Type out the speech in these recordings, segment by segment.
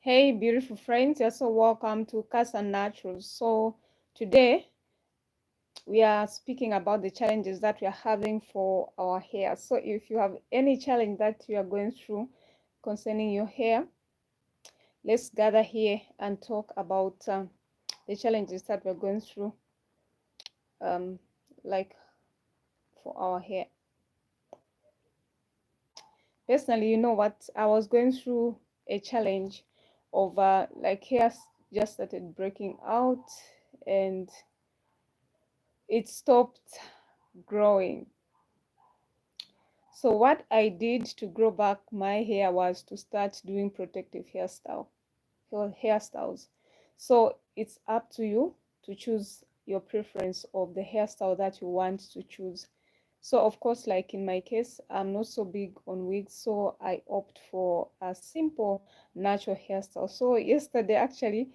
Hey, beautiful friends, you're so welcome to Cassia Naturals. So today we are speaking about the challenges that we are having for our hair. So if you have any challenge that you are going through concerning your hair, let's gather here and talk about the challenges that we're going through, um, like for our hair. Personally, you know what? I was going through a challenge of like hair just started breaking out and it stopped growing. So what I did to grow back my hair was to start doing protective hairstyles. So it's up to you to choose your preference of the hairstyle that you want to choose. So of course, like in my case, I'm not so big on wigs, so I opt for a simple natural hairstyle. So yesterday actually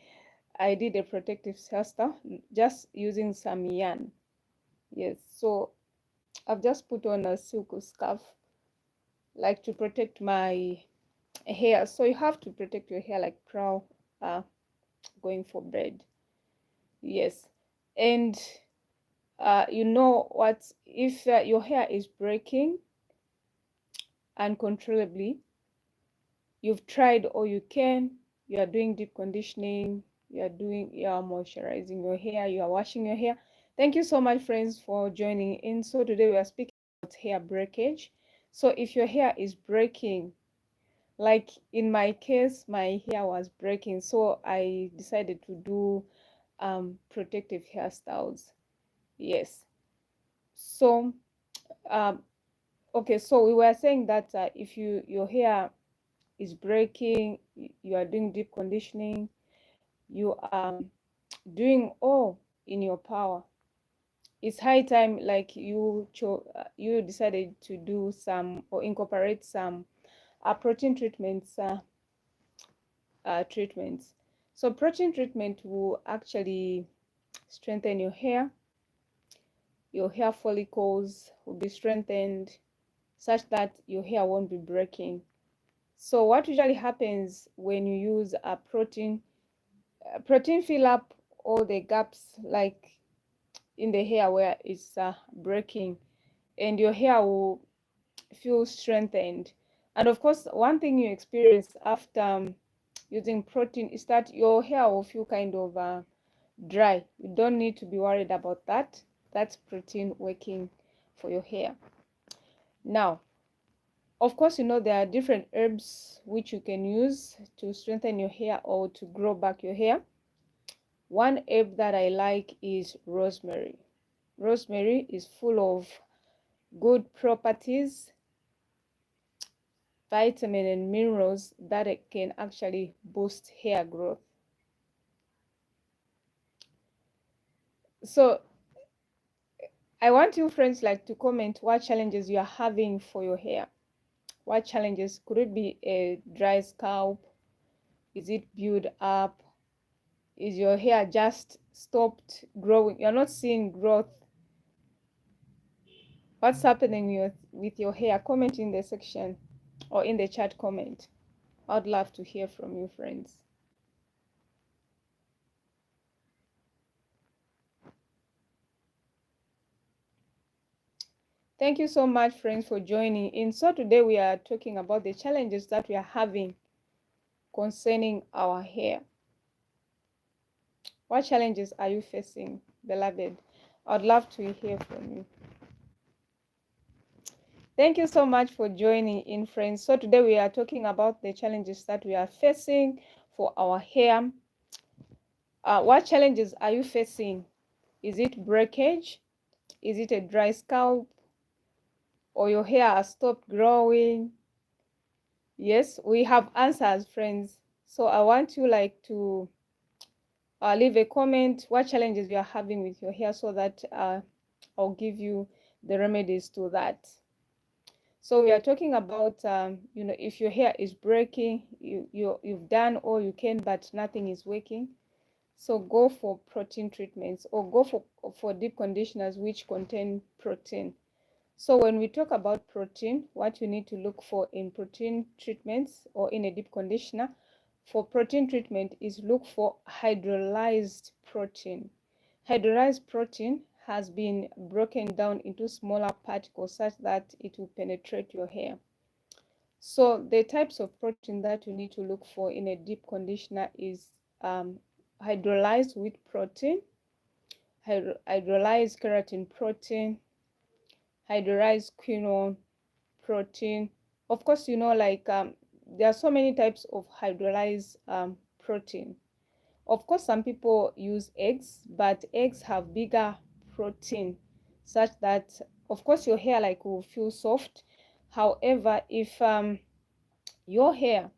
I did a protective hairstyle just using some yarn. Yes, so I've just put on a silk scarf like to protect my hair. So you have to protect your hair like pro uh, going for bed. Yes, and you know what, if your hair is breaking uncontrollably, you've tried all you can, you are doing deep conditioning, you are moisturizing your hair, you are washing your hair. Thank you so much, friends, for joining in. So today we are speaking about hair breakage. So if your hair is breaking, like in my case, my hair was breaking, so I decided to do protective hairstyles. Yes. So um okay, so we were saying that if your hair is breaking, you are doing deep conditioning, you are doing all in your power. It's high time, like you decided to do some or incorporate some protein treatments. So protein treatment will actually strengthen your hair follicles will be strengthened such that your hair won't be breaking. So what usually happens when you use a protein fill up all the gaps like in the hair where it's breaking, and your hair will feel strengthened. And of course, one thing you experience after using protein is that your hair will feel kind of dry. You don't need to be worried about that. That's protein working for your hair. Now, of course, you know there are different herbs which you can use to strengthen your hair or to grow back your hair. One herb that I like is rosemary. Rosemary is full of good properties, vitamin and minerals that it can actually boost hair growth. So I want you friends like to comment what challenges you are having for your hair. What challenges? Could it be a dry scalp? Is it build up? Is your hair just stopped growing? You're not seeing growth. What's happening with your hair? Comment in the section or in the chat comment. I'd love to hear from you, friends. Thank you so much, friends, for joining in. So today we are talking about the challenges that we are having concerning our hair. What challenges are you facing, beloved? I'd love to hear from you. Thank you so much for joining in, friends. So today we are talking about the challenges that we are facing for our hair. What challenges are you facing? Is it breakage? Is it a dry scalp? Or your hair has stopped growing? Yes, we have answers, friends. So I want you like to leave a comment what challenges you are having with your hair so that I'll give you the remedies to that. So we are talking about you know, if your hair is breaking, you've done all you can but nothing is working, so go for protein treatments or go for deep conditioners which contain protein. So when we talk about protein, what you need to look for in protein treatments or in a deep conditioner, for protein treatment is look for hydrolyzed protein. Hydrolyzed protein has been broken down into smaller particles such that it will penetrate your hair. So the types of protein that you need to look for in a deep conditioner is hydrolyzed wheat protein, hydrolyzed keratin protein, hydrolyzed quinoa protein. Of course, like there are so many types of hydrolyzed protein. Of course, some people use eggs, but eggs have bigger protein such that, of course, your hair like will feel soft. However, if your hair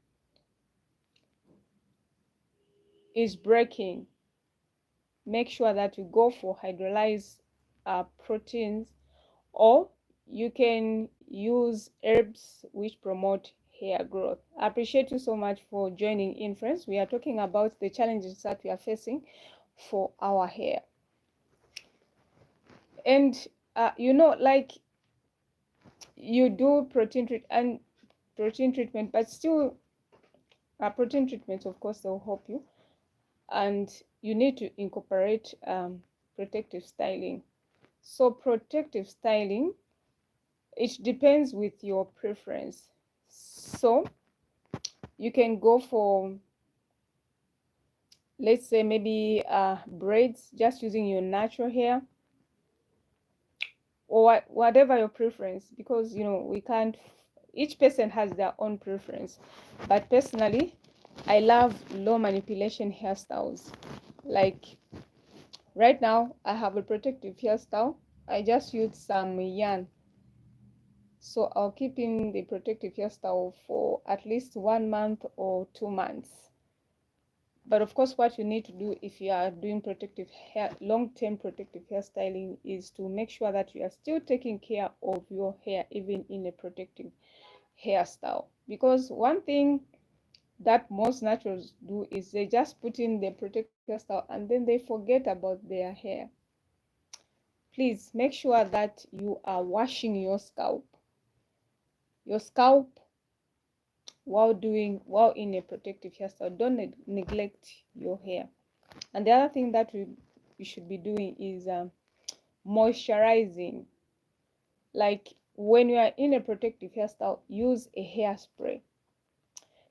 is breaking, make sure that you go for hydrolyzed proteins, or you can use herbs which promote hair growth. I appreciate you so much for joining in, friends. We are talking about the challenges that we are facing for our hair. And like you do protein treatment, but still protein treatments, of course, they'll help you, and you need to incorporate protective styling. So protective styling, it depends with your preference. So you can go for, let's say, maybe braids, just using your natural hair, or whatever your preference, because we can't, each person has their own preference. But personally, I love low manipulation hairstyles. Like right now I have a protective hairstyle. I just used some yarn, so I'll keep in the protective hairstyle for at least 1 month or 2 months. But of course, what you need to do if you are doing protective hair, long-term protective hairstyling, is to make sure that you are still taking care of your hair even in a protective hairstyle. Because one thing that most naturals do is they just put in the protective hairstyle and then they forget about their hair. Please make sure that you are washing your scalp while in a protective hairstyle. Don't neglect your hair. And the other thing that we should be doing is moisturizing. Like when you are in a protective hairstyle, use a hairspray.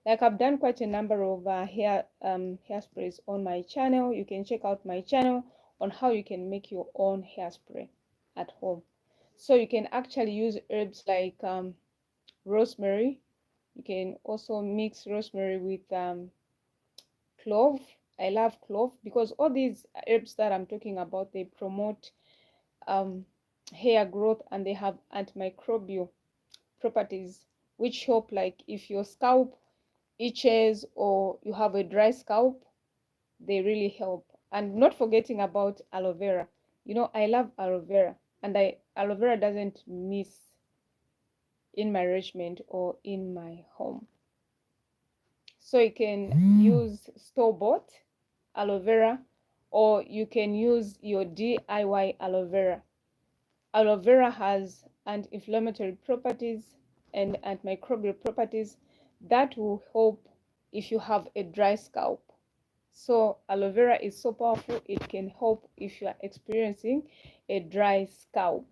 Like I've done quite a number of hairsprays on my channel. You can check out my channel on how you can make your own hairspray at home. So you can actually use herbs like rosemary. You can also mix rosemary with clove. I love clove because all these herbs that I'm talking about, they promote hair growth, and they have antimicrobial properties which help, like if your scalp itches or you have a dry scalp, they really help. And not forgetting about aloe vera. I love aloe vera, and aloe vera doesn't miss in my regimen or in my home. So you can use store-bought aloe vera, or you can use your DIY aloe vera. Aloe vera has anti-inflammatory properties and antimicrobial properties that will help if you have a dry scalp. So aloe vera is so powerful, it can help if you are experiencing a dry scalp.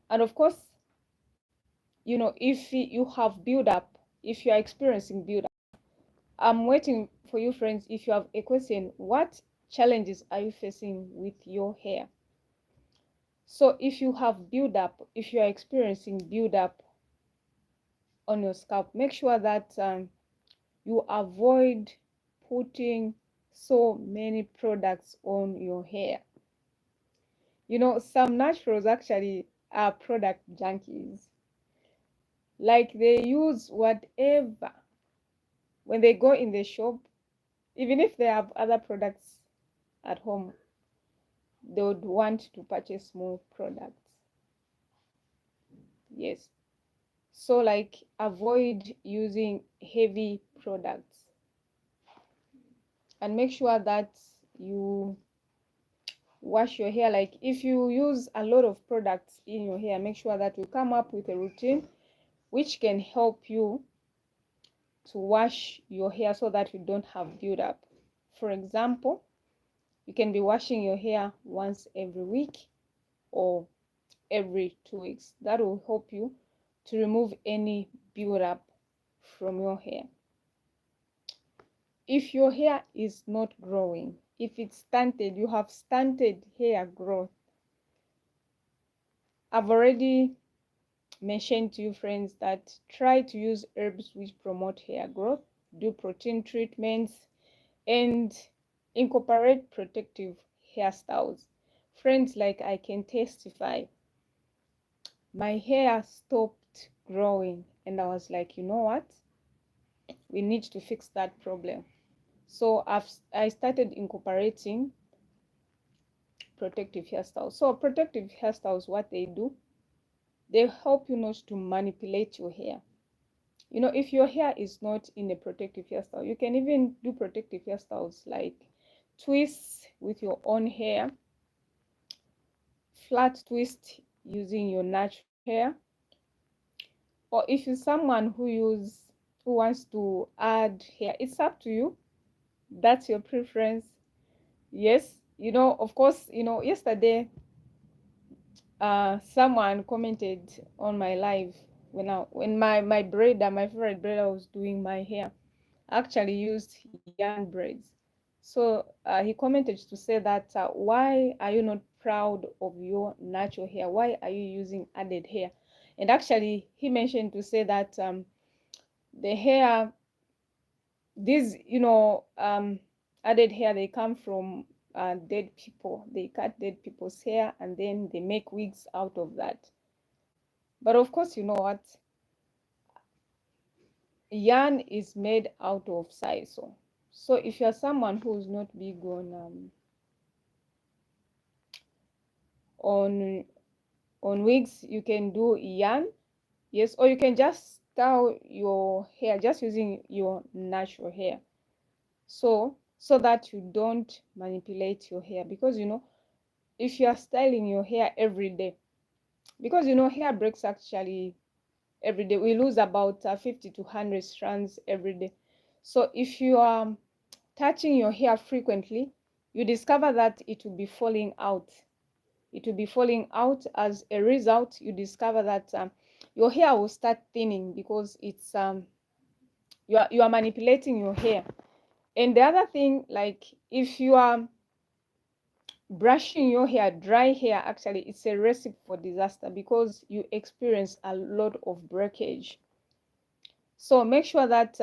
And of course, if you have build-up, if you are experiencing build-up, I'm waiting for you, friends. If you have a question, what challenges are you facing with your hair? So if you have build-up, if you are experiencing build-up on your scalp, make sure that you avoid putting so many products on your hair. Some naturals actually are product junkies. Like they use whatever when they go in the shop, even if they have other products at home, they would want to purchase more products. Yes. So like avoid using heavy products, and make sure that you wash your hair. Like if you use a lot of products in your hair, make sure that you come up with a routine which can help you to wash your hair so that you don't have build-up. For example, you can be washing your hair once every week or every 2 weeks. That will help you to remove any build-up from your hair. If your hair is not growing, if it's stunted, you have stunted hair growth, I've already mentioned to you, friends, that try to use herbs which promote hair growth, do protein treatments, and incorporate protective hairstyles. Friends, like I can testify, my hair stopped growing, and I was like, you know what? We need to fix that problem. So I started incorporating protective hairstyles. So protective hairstyles, what they do, they help you not to manipulate your hair. You know, if your hair is not in a protective hairstyle, you can even do protective hairstyles like twists with your own hair, flat twist using your natural hair, or if you're someone who wants to add hair, it's up to you. That's your preference. Yes, you know, of course, you know, yesterday someone commented on my live when my braider, my favorite braider, was doing my hair. I actually used yarn braids. So he commented to say that why are you not proud of your natural hair? Why are you using added hair? And actually he mentioned to say that the hair, these, you know, added hair, they come from dead people. They cut dead people's hair and then they make wigs out of that. But of course, you know what? Yarn is made out of sisal. So if you're someone who's not big on wigs, you can do yarn. Yes, or you can just style your hair just using your natural hair. So that you don't manipulate your hair, because you know, if you are styling your hair every day, because you know, hair breaks actually every day. We lose about 50 to 100 strands every day. So if you are touching your hair frequently, you discover that it will be falling out. It will be falling out. As a result, you discover that your hair will start thinning, because it's you are manipulating your hair. And the other thing, like if you are brushing your hair, dry hair, actually it's a recipe for disaster, because you experience a lot of breakage. So make sure that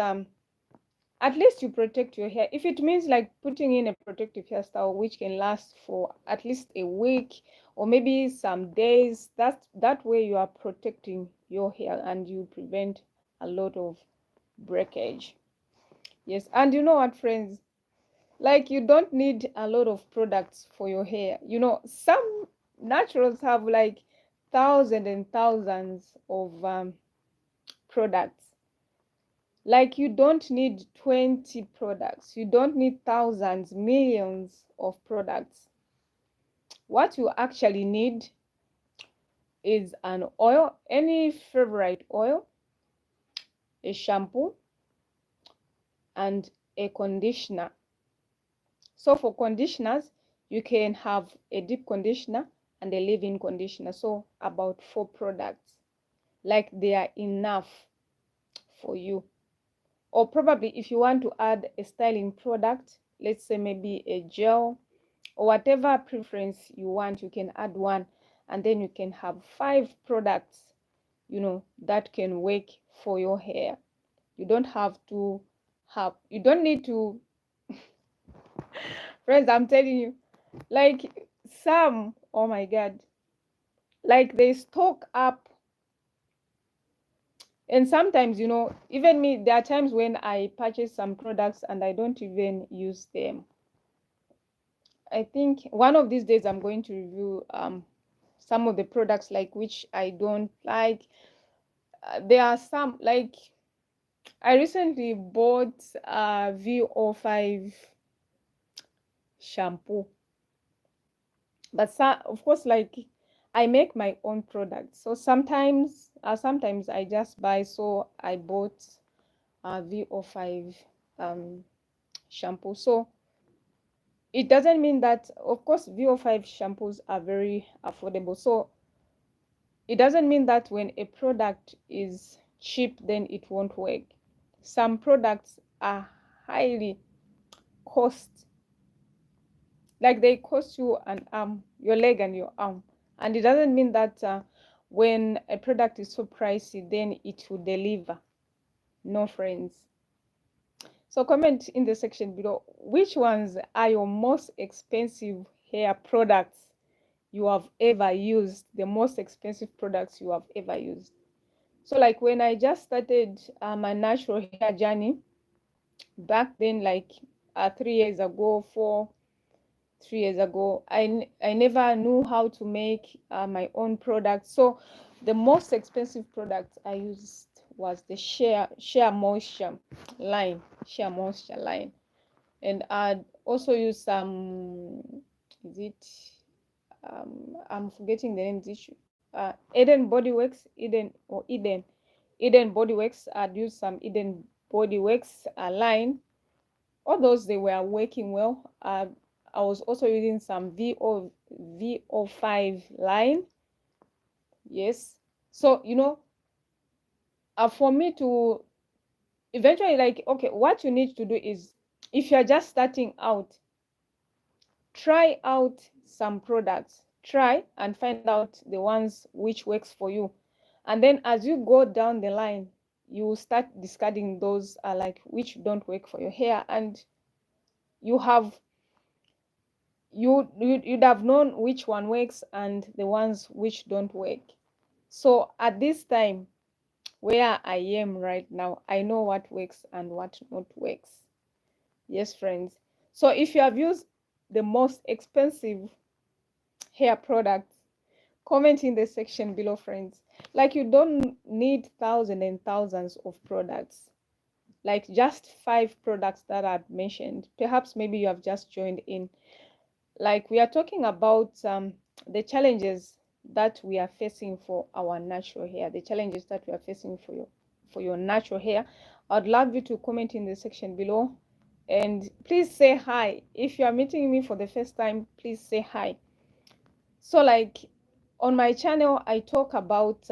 at least you protect your hair. If it means like putting in a protective hairstyle which can last for at least a week or maybe some days, that way you are protecting your hair and you prevent a lot of breakage. Yes, and you know what, friends, like you don't need a lot of products for your hair. You know, some naturals have like thousands and thousands of products. Like you don't need 20 products. You don't need thousands, millions of products. What you actually need is an oil, any favorite oil, a shampoo, and a conditioner. So for conditioners, you can have a deep conditioner and a leave-in conditioner. So about 4 products. Like they are enough for you. Or probably if you want to add a styling product, let's say maybe a gel or whatever preference you want, you can add one, and then you can have 5 products, you know, that can work for your hair. You don't need to friends, I'm telling you, like some, oh my god, like they stock up. And sometimes, you know, even me, there are times when I purchase some products and I don't even use them. I think one of these days I'm going to review some of the products like which I don't like. There are some, like I recently bought VO5 shampoo, but of course, like I make my own products, so sometimes I just buy. So I bought VO5 shampoo. So it doesn't mean that, of course, VO5 shampoos are very affordable. So it doesn't mean that when a product is cheap, then it won't work. Some products are highly cost, like they cost you an arm, your leg and your arm. And it doesn't mean that when a product is so pricey, then it will deliver. No, friends. So comment in the section below, which ones are your most expensive hair products you have ever used, the most expensive products you have ever used. So like when I just started my natural hair journey back then, like 3 years ago, 3 years ago, I never knew how to make my own products. So the most expensive product I used was the Shea Moisture line, Shea Moisture line. And I'd also use some, is it, I'm forgetting the name, Eden Body Works, Eden Body Works. I'd use some Eden Body Works line. All those, they were working well. I was also using some VO5 line. Yes. So, you know, for me to eventually, like, okay, what you need to do is, if you're just starting out, try out some products. Try and find out the ones which works for you. And then as you go down the line, you start discarding those like which don't work for your hair, and you'd have known which one works and the ones which don't work. So at this time where I am right now, I know what works and what not works. Yes, friends. So if you have used the most expensive hair products, comment in the section below, friends. Like, you don't need thousands and thousands of products, like just 5 products that I've mentioned. Perhaps maybe you have just joined in. Like, we are talking about the challenges that we are facing for our natural hair, the challenges that we are facing for your natural hair. I'd love you to comment in the section below, and please say hi. If you are meeting me for the first time, please say hi. So like, on my channel, I talk about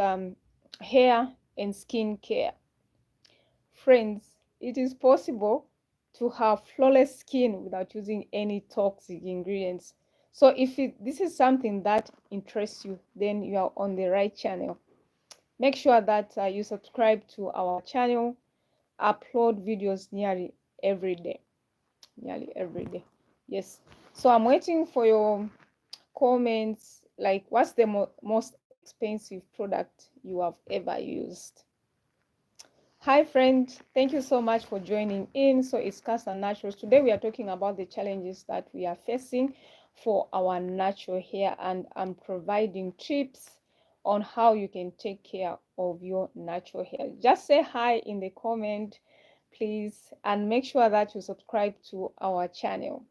hair and skin care. Friends, it is possible to have flawless skin without using any toxic ingredients. So if this is something that interests you, then you are on the right channel. Make sure that you subscribe to our channel. Upload videos nearly every day. Yes. So I'm waiting for your comments, like, what's the most expensive product you have ever used? Hi friend, thank you so much for joining in. So it's Cassia Naturals. Today we are talking about the challenges that we are facing for our natural hair, and I'm providing tips on how you can take care of your natural hair. Just say hi in the comment, please, and make sure that you subscribe to our channel.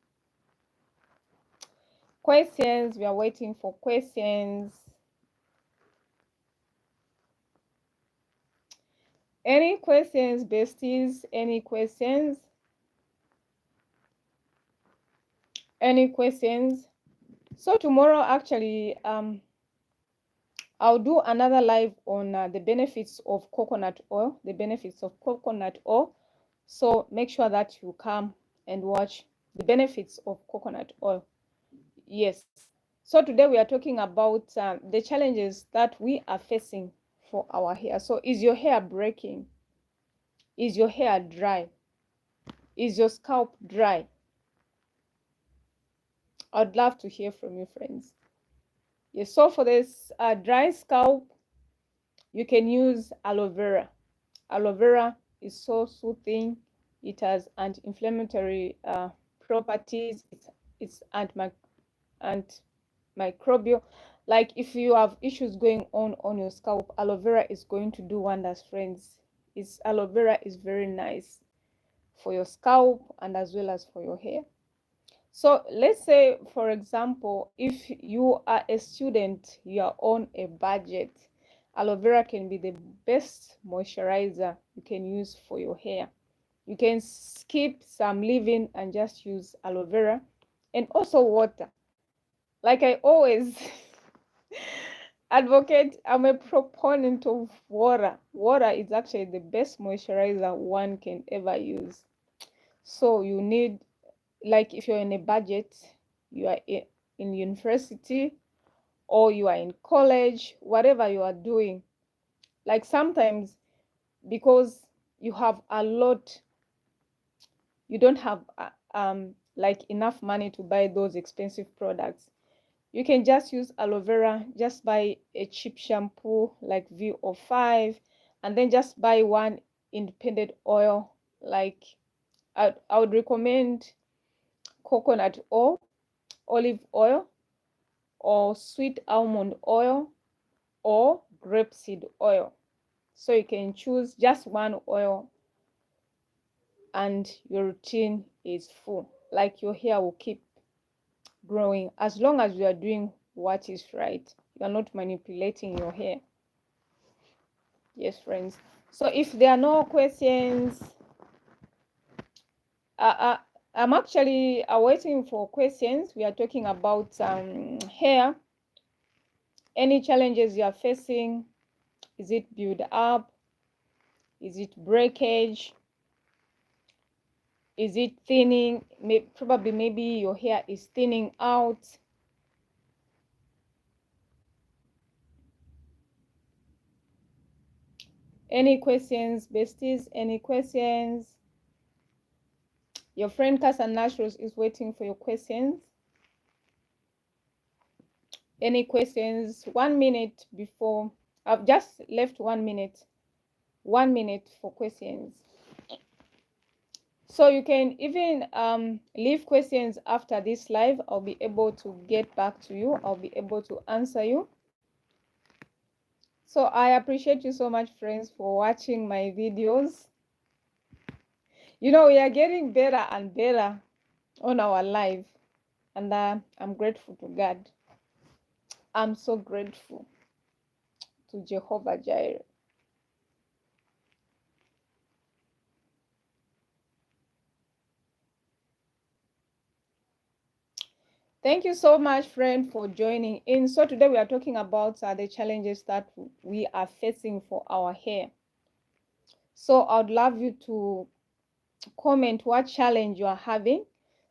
Questions, we are waiting for questions. Any questions, besties? Any questions? Any questions? So tomorrow, actually, I'll do another live on the benefits of coconut oil, So make sure that you come and watch the benefits of coconut oil. Yes. So today we are talking about the challenges that we are facing for our hair. So is your hair breaking? Is your hair dry? Is your scalp dry? I'd love to hear from you, friends. Yes, so for this dry scalp, you can use aloe vera. Aloe vera is so soothing. It has anti-inflammatory properties. It's antimicrobial. Like, if you have issues going on your scalp, aloe vera is going to do wonders, friends. Aloe vera is very nice for your scalp and as well as for your hair. So let's say, for example, if you are a student, you are on a budget, aloe vera can be the best moisturizer you can use for your hair. You can skip some leave-in and just use aloe vera, and also water. Like I always advocate, I'm a proponent of water. Water is actually the best moisturizer one can ever use. So you need, like if you're in a budget, you are in university, or you are in college, whatever you are doing, like sometimes because you have a lot, you don't have like enough money to buy those expensive products, you can just use aloe vera. Just buy a cheap shampoo like VO5, and then just buy one independent oil. Like I would recommend coconut oil, olive oil, or sweet almond oil, or grapeseed oil. So you can choose just one oil and your routine is full. Like your hair will keep growing as long as you are doing what is right. You are not manipulating your hair. Yes, friends. So if there are no questions, I'm actually waiting for questions. We are talking about hair. Any challenges you are facing? Is it build up? Is it breakage? Is it thinning? Probably maybe your hair is thinning out. Any questions, besties? Any questions? Your friend Cassia Naturals is waiting for your questions. Any questions? 1 minute before. I've just left 1 minute. 1 minute for questions. So you can even leave questions after this live. I'll be able to get back to you. I'll be able to answer you. So I appreciate you so much, friends, for watching my videos. You know, we are getting better and better on our live, and I'm grateful to God. I'm so grateful to Jehovah Jireh. Thank you so much, friend, for joining in. So today we are talking about the challenges that we are facing for our hair. So I'd love you to comment what challenge you are having.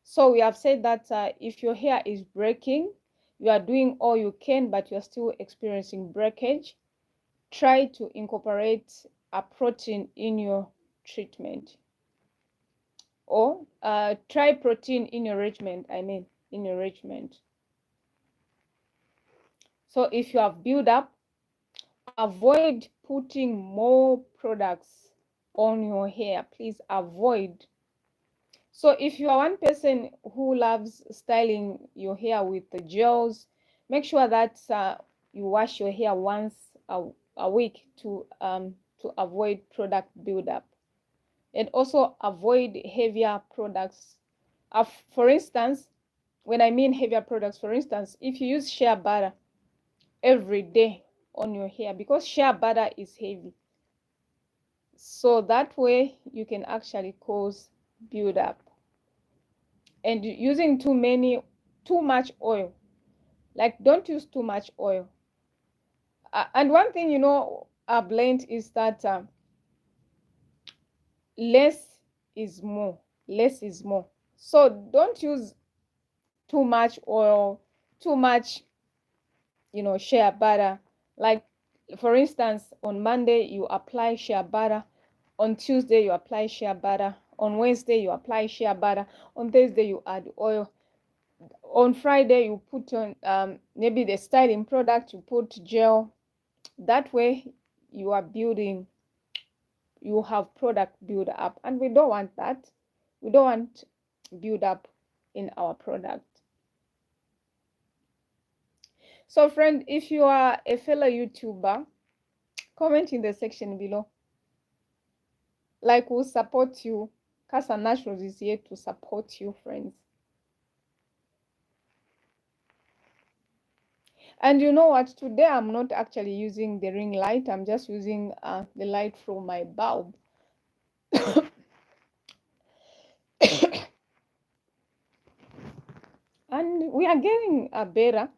So we have said that if your hair is breaking, you are doing all you can, but you're still experiencing breakage, try to incorporate a protein in your treatment, or try protein in your regimen. In your regimen. So if you have build up, avoid putting more products on your hair. Please avoid. So if you are one person who loves styling your hair with the gels, make sure that you wash your hair once a week to avoid product buildup, and also avoid heavier products. For instance, when I mean heavier products, for instance, if you use shea butter every day on your hair, because shea butter is heavy, so that way you can actually cause buildup. And using too much oil, like don't use too much oil. And one thing, you know, I've learned is that less is more. Less is more. So don't use too much oil, too much, you know, shea butter. Like for instance, on Monday you apply shea butter, on Tuesday you apply shea butter, on Wednesday you apply shea butter, on Thursday you add oil, on Friday you put on maybe the styling product, you put gel. That way you are building, you have product build up, and we don't want that. We don't want build up in our product. So friend, if you are a fellow YouTuber, comment in the section below. Like, we'll support you. Cassia Naturals is here to support you, friends. And you know what, today I'm not actually using the ring light, I'm just using the light from my bulb. And we are getting better.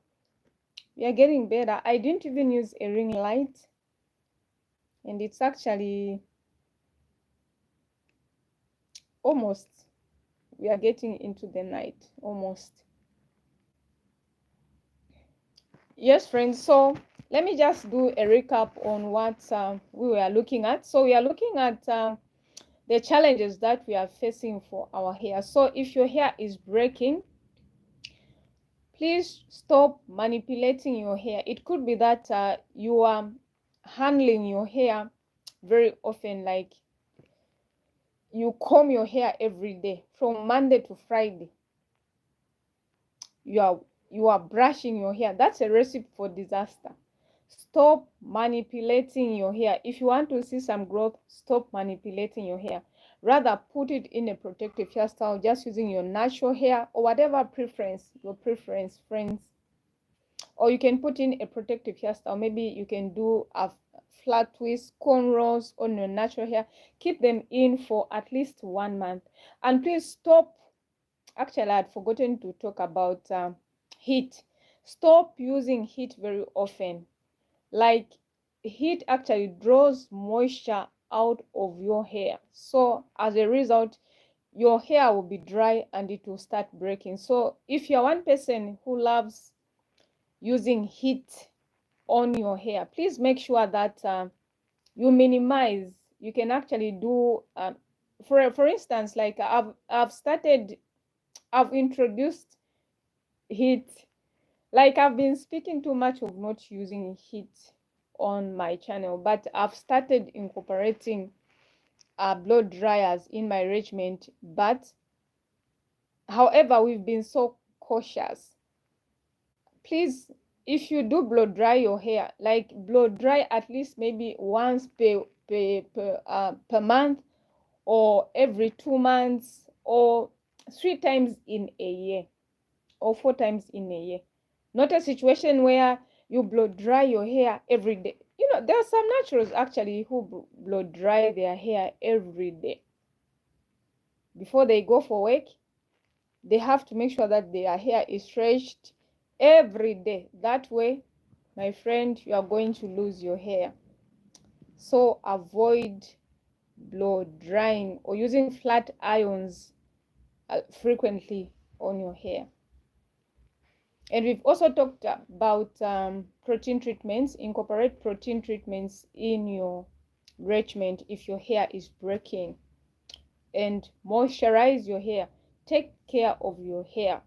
We are getting better. I didn't even use a ring light, and it's actually almost, we are getting into the night almost. Yes, friends, so let me just do a recap on what we were looking at. So we are looking at the challenges that we are facing for our hair. So if your hair is breaking, please stop manipulating your hair. It could be that you are handling your hair very often, like you comb your hair every day from Monday to Friday. You are brushing your hair. That's a recipe for disaster. Stop manipulating your hair. If you want to see some growth, stop manipulating your hair. Rather put it in a protective hairstyle, just using your natural hair or whatever preference, your preference, friends. Or you can put in a protective hairstyle. Maybe you can do a flat twist, cornrows on your natural hair. Keep them in for at least 1 month. And please stop. Actually, I had forgotten to talk about heat. Stop using heat very often. Like, heat actually draws moisture out of your hair. So as a result, your hair will be dry and it will start breaking. So if you're one person who loves using heat on your hair, please make sure that you minimize. You can actually do for instance, like I've introduced heat. Like, I've been speaking too much of not using heat on my channel, but I've started incorporating blow dryers in my regimen. But however, we've been so cautious. Please, if you do blow dry your hair, like blow dry at least maybe once per month, or every 2 months, or 3 times in a year, or 4 times in a year. Not a situation where you blow dry your hair every day. You know, there are some naturals actually who blow dry their hair every day. Before they go for work, they have to make sure that their hair is stretched every day. That way, my friend, you are going to lose your hair. So avoid blow drying or using flat irons frequently on your hair. And we've also talked about protein treatments. Incorporate protein treatments in your regimen if your hair is breaking. And moisturize your hair. Take care of your hair.